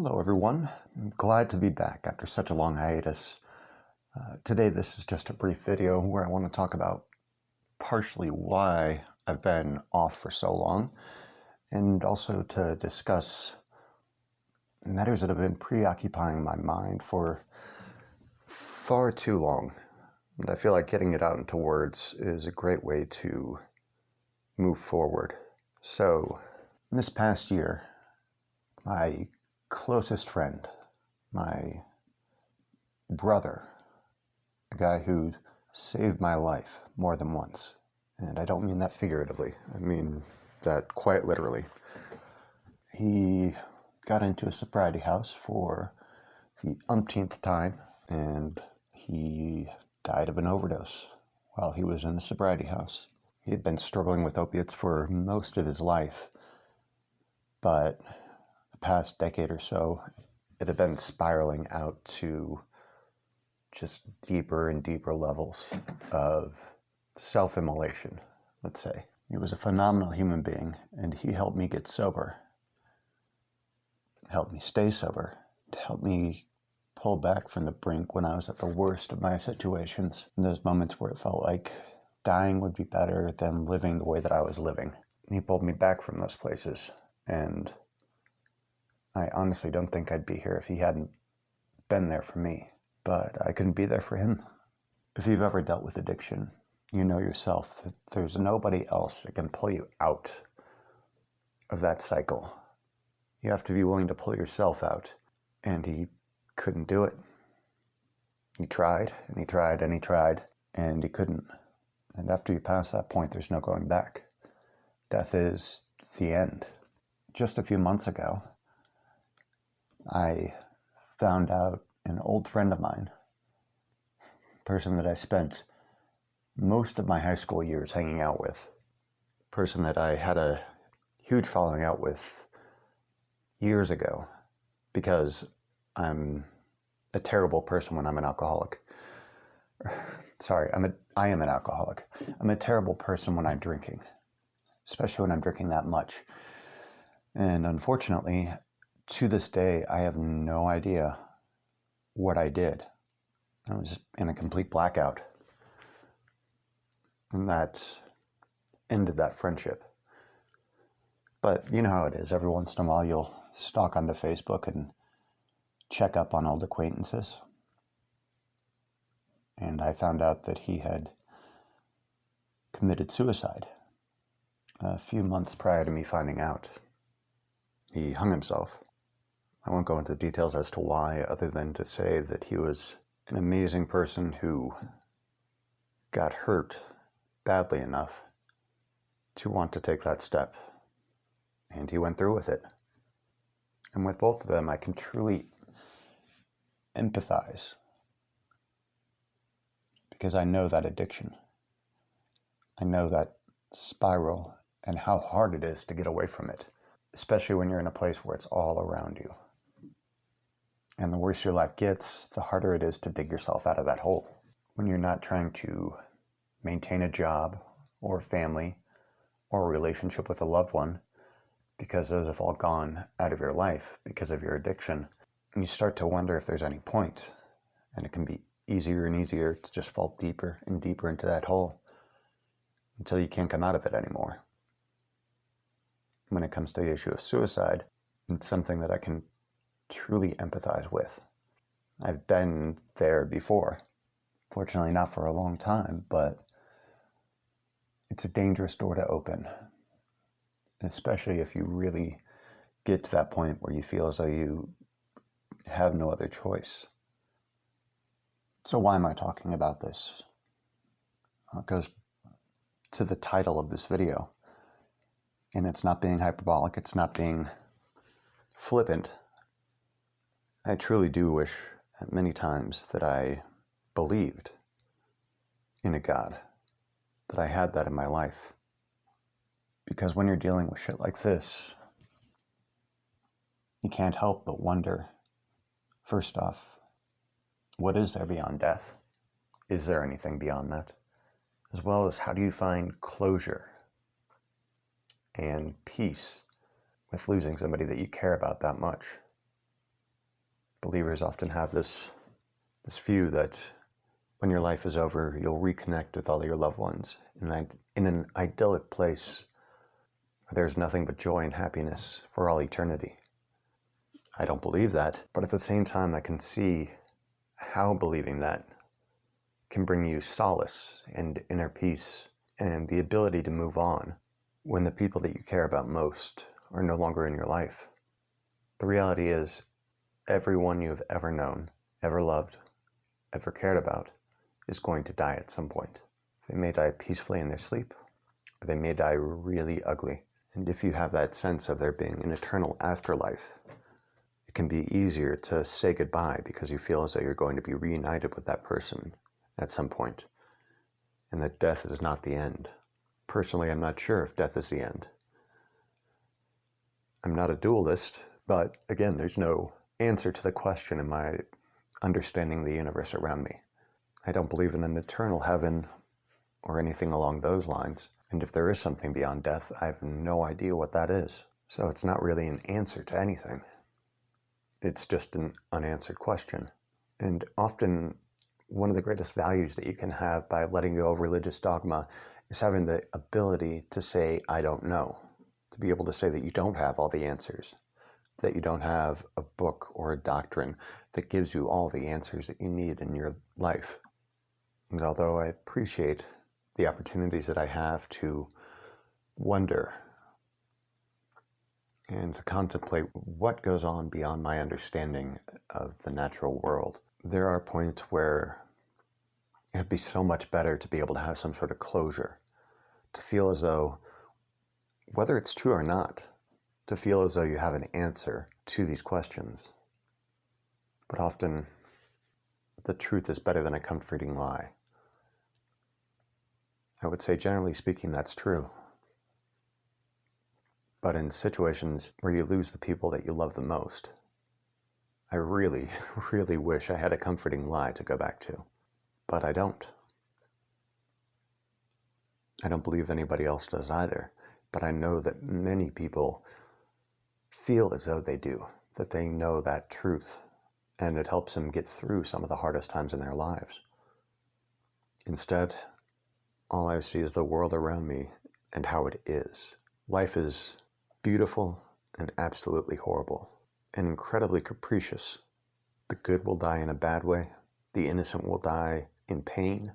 Hello, everyone. I'm glad to be back after such a long hiatus. Today, this is just a brief video where I want to talk about partially why I've been off for so long, and also to discuss matters that have been preoccupying my mind for far too long. And I feel like getting it out into words is a great way to move forward. So, in this past year, my closest friend, my brother, a guy who saved my life more than once, and I don't mean that figuratively, I mean that quite literally. He got into a sobriety house for the umpteenth time, and he died of an overdose while he was in the sobriety house. He had been struggling with opiates for most of his life, but the past decade or so, it had been spiraling out to just deeper and deeper levels of self-immolation, let's say. He was a phenomenal human being, and he helped me get sober, helped me stay sober, helped me pull back from the brink when I was at the worst of my situations, in those moments where it felt like dying would be better than living the way that I was living. He pulled me back from those places, and I honestly don't think I'd be here if he hadn't been there for me, but I couldn't be there for him. If you've ever dealt with addiction, you know yourself that there's nobody else that can pull you out of that cycle. You have to be willing to pull yourself out, and he couldn't do it. He tried, and he tried, and he tried, and he couldn't. And after you pass that point, there's no going back. Death is the end. Just a few months ago, I found out an old friend of mine, a person that I spent most of my high school years hanging out with, a person that I had a huge falling out with years ago because I'm a terrible person when I'm an alcoholic. Sorry, I am an alcoholic. I'm a terrible person when I'm drinking, especially when I'm drinking that much. And unfortunately, to this day, I have no idea what I did. I was in a complete blackout. And that ended that friendship. But you know how it is. Every once in a while, you'll stalk onto Facebook and check up on old acquaintances. And I found out that he had committed suicide a few months prior to me finding out. He hung himself. I won't go into details as to why, other than to say that he was an amazing person who got hurt badly enough to want to take that step. And he went through with it. And with both of them, I can truly empathize, because I know that addiction. I know that spiral and how hard it is to get away from it, especially when you're in a place where it's all around you. And the worse your life gets, the harder it is to dig yourself out of that hole. When you're not trying to maintain a job or a family or a relationship with a loved one, because those have all gone out of your life because of your addiction, and you start to wonder if there's any point. And it can be easier and easier to just fall deeper and deeper into that hole until you can't come out of it anymore. When it comes to the issue of suicide, it's something that I can truly empathize with. I've been there before. Fortunately, not for a long time, but it's a dangerous door to open, especially if you really get to that point where you feel as though you have no other choice. So why am I talking about this? It goes to the title of this video, and it's not being hyperbolic, it's not being flippant. I truly do wish at many times that I believed in a God, that I had that in my life. Because when you're dealing with shit like this, you can't help but wonder, first off, what is there beyond death? Is there anything beyond that? As well as, how do you find closure and peace with losing somebody that you care about that much? Believers often have this view that when your life is over, you'll reconnect with all your loved ones in an idyllic place where there's nothing but joy and happiness for all eternity. I don't believe that, but at the same time, I can see how believing that can bring you solace and inner peace and the ability to move on when the people that you care about most are no longer in your life. The reality is, everyone you have ever known, ever loved, ever cared about is going to die at some point. They may die peacefully in their sleep, or they may die really ugly. And if you have that sense of there being an eternal afterlife, it can be easier to say goodbye because you feel as though you're going to be reunited with that person at some point, and that death is not the end. Personally, I'm not sure if death is the end. I'm not a dualist, but again, there's no answer to the question, am I understanding the universe around me? I don't believe in an eternal heaven or anything along those lines. And if there is something beyond death, I have no idea what that is. So it's not really an answer to anything. It's just an unanswered question. And often, one of the greatest values that you can have by letting go of religious dogma is having the ability to say, I don't know. To be able to say that you don't have all the answers, that you don't have a book or a doctrine that gives you all the answers that you need in your life. And although I appreciate the opportunities that I have to wonder and to contemplate what goes on beyond my understanding of the natural world, there are points where it'd be so much better to be able to have some sort of closure, to feel as though, whether it's true or not, to feel as though you have an answer to these questions. But often, the truth is better than a comforting lie. I would say, generally speaking, that's true. But in situations where you lose the people that you love the most, I really, really wish I had a comforting lie to go back to. But I don't. I don't believe anybody else does either. But I know that many people feel as though they do, that they know that truth, and it helps them get through some of the hardest times in their lives. Instead, all I see is the world around me and how it is. Life is beautiful and absolutely horrible, and incredibly capricious. The good will die in a bad way, the innocent will die in pain,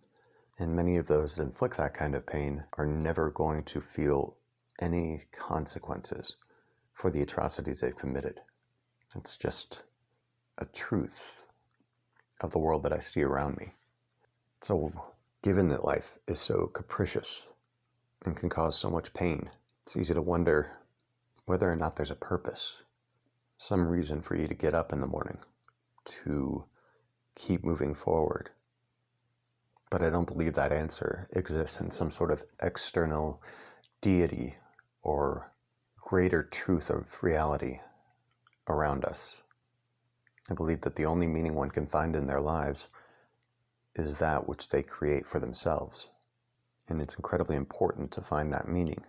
and many of those that inflict that kind of pain are never going to feel any consequences for the atrocities they've committed. It's just a truth of the world that I see around me. So, given that life is so capricious and can cause so much pain, it's easy to wonder whether or not there's a purpose, some reason for you to get up in the morning, to keep moving forward. But I don't believe that answer exists in some sort of external deity or greater truth of reality around us. I believe that the only meaning one can find in their lives is that which they create for themselves. And it's incredibly important to find that meaning.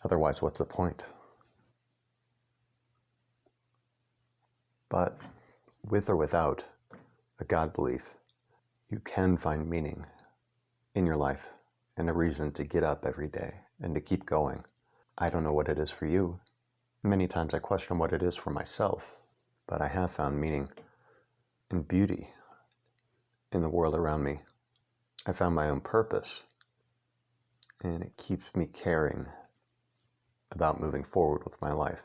Otherwise, what's the point? But with or without a God belief, you can find meaning in your life and a reason to get up every day and to keep going. I don't know what it is for you. Many times I question what it is for myself, but I have found meaning and beauty in the world around me. I found my own purpose, and it keeps me caring about moving forward with my life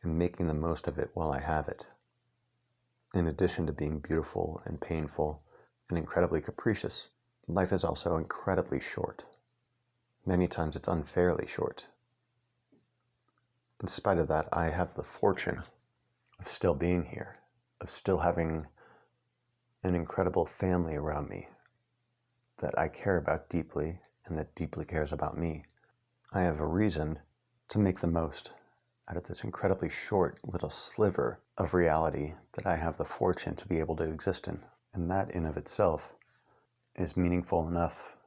and making the most of it while I have it. In addition to being beautiful and painful and incredibly capricious, life is also incredibly short. Many times it's unfairly short. In spite of that, I have the fortune of still being here, of still having an incredible family around me that I care about deeply and that deeply cares about me. I have a reason to make the most out of this incredibly short little sliver of reality that I have the fortune to be able to exist in. And that in of itself is meaningful enough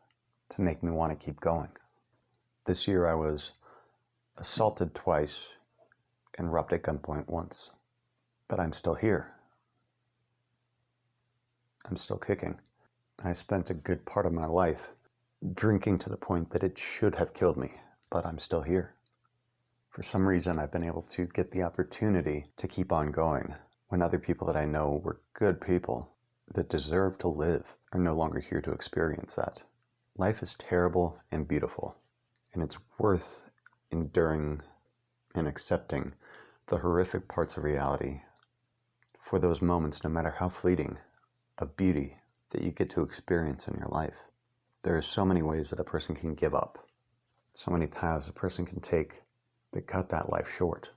to make me want to keep going. This year I was assaulted twice and robbed at gunpoint once, but I'm still here. I'm still kicking. I spent a good part of my life drinking to the point that it should have killed me, but I'm still here. For some reason, I've been able to get the opportunity to keep on going when other people that I know were good people that deserve to live are no longer here to experience that. Life is terrible and beautiful, and it's worth enduring and accepting the horrific parts of reality for those moments, no matter how fleeting, of beauty that you get to experience in your life. There are so many ways that a person can give up, so many paths a person can take that cut that life short.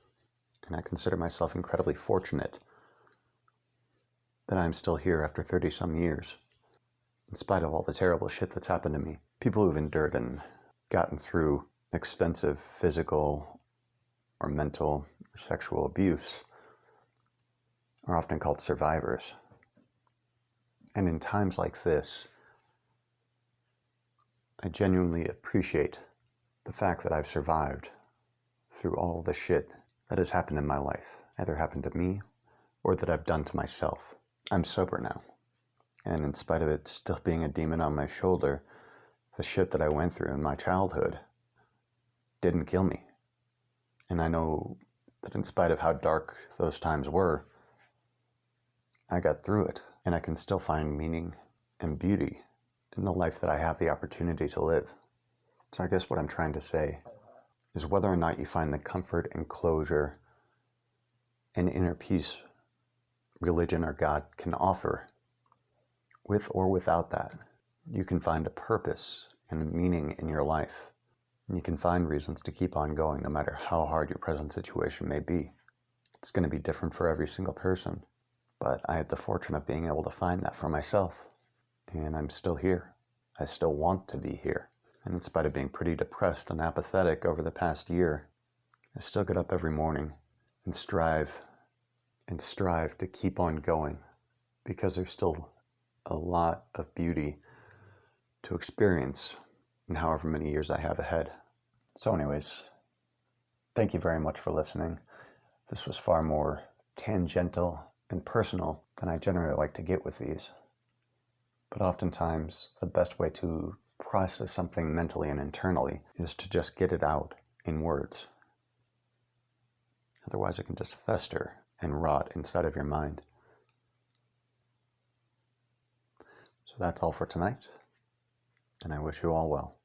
And I consider myself incredibly fortunate that I'm still here after 30 some years, in spite of all the terrible shit that's happened to me. People who've endured and gotten through extensive physical or mental or sexual abuse are often called survivors. And in times like this, I genuinely appreciate the fact that I've survived through all the shit that has happened in my life, either happened to me or that I've done to myself. I'm sober now, and in spite of it still being a demon on my shoulder, the shit that I went through in my childhood didn't kill me. And I know that in spite of how dark those times were, I got through it, and I can still find meaning and beauty in the life that I have the opportunity to live. So I guess what I'm trying to say is whether or not you find the comfort and closure and inner peace religion or God can offer, with or without that, you can find a purpose and a meaning in your life. And you can find reasons to keep on going no matter how hard your present situation may be. It's going to be different for every single person, but I had the fortune of being able to find that for myself. And I'm still here. I still want to be here. And in spite of being pretty depressed and apathetic over the past year, I still get up every morning and strive to keep on going, because there's still a lot of beauty to experience in however many years I have ahead. So anyways, thank you very much for listening. This was far more tangential and personal than I generally like to get with these. But oftentimes, the best way to process something mentally and internally is to just get it out in words. Otherwise, it can just fester and rot inside of your mind. So that's all for tonight, and I wish you all well.